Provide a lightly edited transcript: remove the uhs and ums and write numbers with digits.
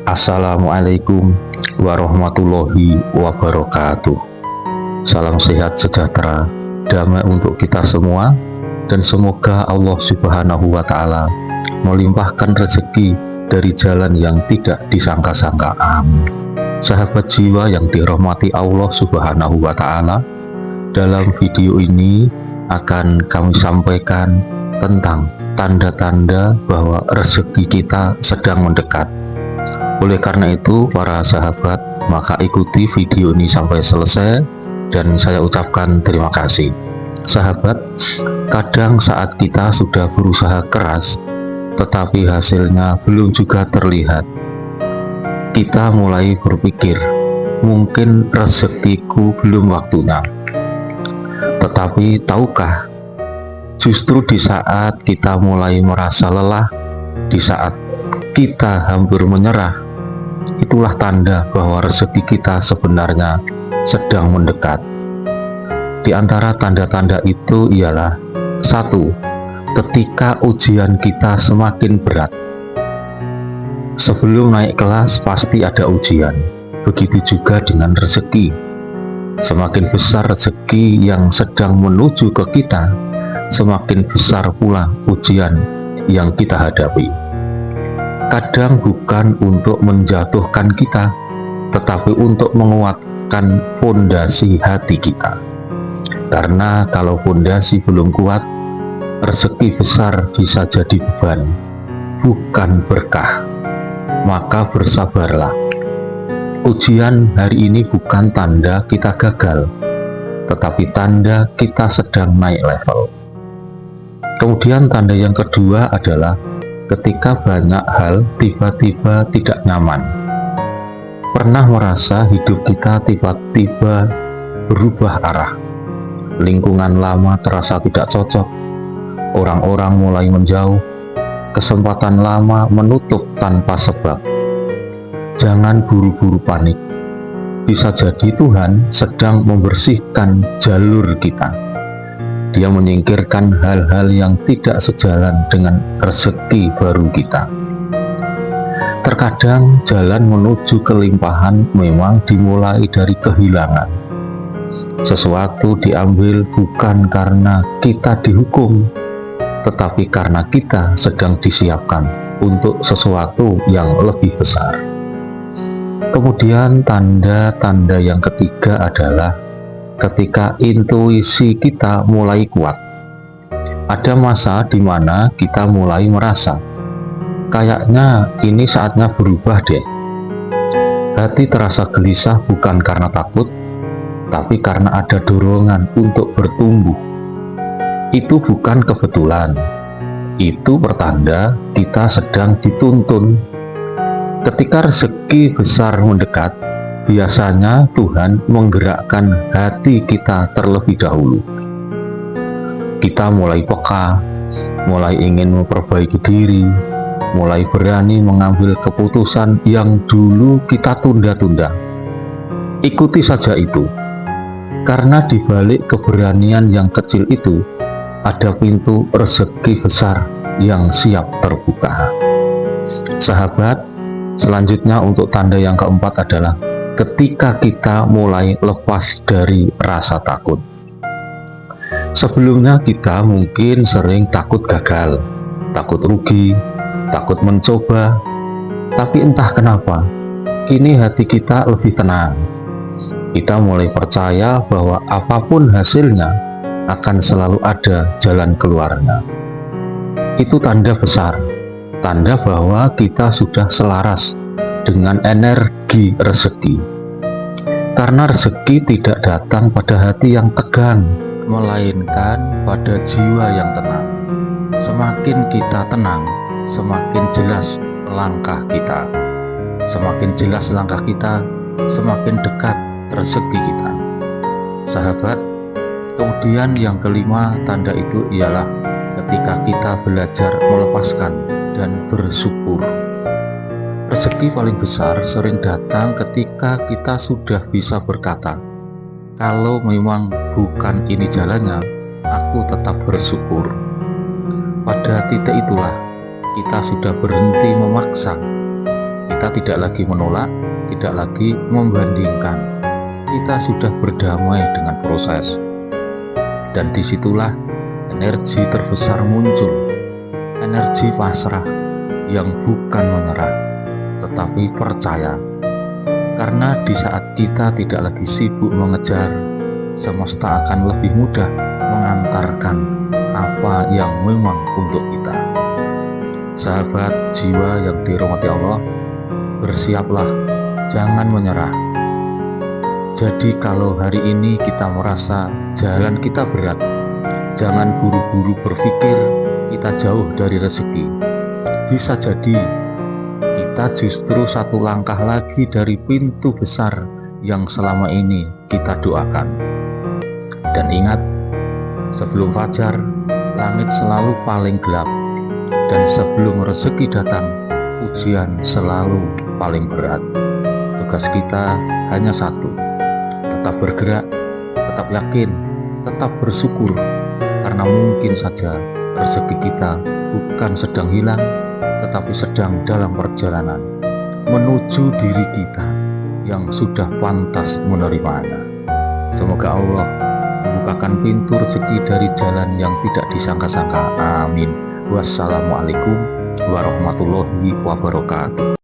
Assalamualaikum warahmatullahi wabarakatuh. Salam sehat sejahtera, damai untuk kita semua, dan semoga Allah Subhanahu wa Ta'ala melimpahkan rezeki dari jalan yang tidak disangka-sangka. Amin. Sahabat jiwa yang dirahmati Allah Subhanahu wa Ta'ala, dalam video ini akan kami sampaikan tentang tanda-tanda bahwa rezeki kita sedang mendekat. Oleh karena itu, para sahabat, maka ikuti video ini sampai selesai dan saya ucapkan terima kasih. Sahabat, kadang saat kita sudah berusaha keras tetapi hasilnya belum juga terlihat, kita mulai berpikir, mungkin rezekiku belum waktunya. Tetapi tahukah, justru di saat kita mulai merasa lelah, di saat kita hampir menyerah, itulah tanda bahwa rezeki kita sebenarnya sedang mendekat. Di antara tanda-tanda itu ialah: 1. Ketika ujian kita semakin berat. Sebelum naik kelas pasti ada ujian. Begitu juga dengan rezeki. Semakin besar rezeki yang sedang menuju ke kita, semakin besar pula ujian yang kita hadapi. Kadang bukan untuk menjatuhkan kita, tetapi untuk menguatkan fondasi hati kita. Karena kalau fondasi belum kuat, rezeki besar bisa jadi beban, bukan berkah. Maka bersabarlah. Ujian hari ini bukan tanda kita gagal, tetapi tanda kita sedang naik level. Kemudian tanda yang kedua adalah ketika banyak hal tiba-tiba tidak nyaman. Pernah merasa hidup kita tiba-tiba berubah arah? Lingkungan lama terasa tidak cocok, orang-orang mulai menjauh, kesempatan lama menutup tanpa sebab. Jangan buru-buru panik. Bisa jadi Tuhan sedang membersihkan jalur kita. Dia menyingkirkan hal-hal yang tidak sejalan dengan rezeki baru kita. Terkadang jalan menuju kelimpahan memang dimulai dari kehilangan. Sesuatu diambil bukan karena kita dihukum, tetapi karena kita sedang disiapkan untuk sesuatu yang lebih besar. Kemudian tanda-tanda yang ketiga adalah ketika intuisi kita mulai kuat. Ada masa di mana kita mulai merasa, kayaknya ini saatnya berubah deh. Hati terasa gelisah bukan karena takut, tapi karena ada dorongan untuk bertumbuh. Itu bukan kebetulan, itu pertanda kita sedang dituntun. Ketika rezeki besar mendekat, biasanya Tuhan menggerakkan hati kita terlebih dahulu. Kita mulai peka, mulai ingin memperbaiki diri, mulai berani mengambil keputusan yang dulu kita tunda-tunda. Ikuti saja itu. Karena di balik keberanian yang kecil itu, ada pintu rezeki besar yang siap terbuka. Sahabat, selanjutnya untuk tanda yang keempat adalah ketika kita mulai lepas dari rasa takut. Sebelumnya kita mungkin sering takut gagal, takut rugi, takut mencoba, tapi entah kenapa, kini hati kita lebih tenang. Kita mulai percaya bahwa apapun hasilnya akan selalu ada jalan keluarnya. Itu tanda besar, tanda bahwa kita sudah selaras dengan energi rezeki. Karena rezeki tidak datang pada hati yang tegang, melainkan pada jiwa yang tenang. Semakin kita tenang, semakin jelas langkah kita. Semakin jelas langkah kita, semakin dekat rezeki kita. Sahabat, kemudian yang kelima tanda itu ialah ketika kita belajar melepaskan dan bersyukur. Rezeki paling besar sering datang ketika kita sudah bisa berkata, kalau memang bukan ini jalannya, aku tetap bersyukur. Pada titik itulah kita sudah berhenti memaksa. Kita Kita tidak lagi menolak, tidak lagi membandingkan. Kita sudah berdamai dengan proses. Dan disitulah energi terbesar muncul, energi pasrah yang bukan menyerah, tetapi percaya. Karena di saat kita tidak lagi sibuk mengejar, semesta akan lebih mudah mengantarkan apa yang memang untuk kita. Sahabat jiwa yang dirahmati Allah, bersiaplah, jangan menyerah. Jadi kalau hari ini kita merasa jalan kita berat, jangan buru-buru berpikir kita jauh dari rezeki. Bisa jadi kita justru satu langkah lagi dari pintu besar yang selama ini kita doakan. Dan ingat, sebelum fajar, langit selalu paling gelap. Dan sebelum rezeki datang, ujian selalu paling berat. Tugas kita hanya satu, tetap bergerak, tetap yakin, tetap bersyukur, karena mungkin saja rezeki kita bukan sedang hilang, tetapi sedang dalam perjalanan menuju diri kita yang sudah pantas menerimanya. Semoga Allah membukakan pintu rezeki dari jalan yang tidak disangka-sangka. Amin. Wassalamualaikum warahmatullahi wabarakatuh.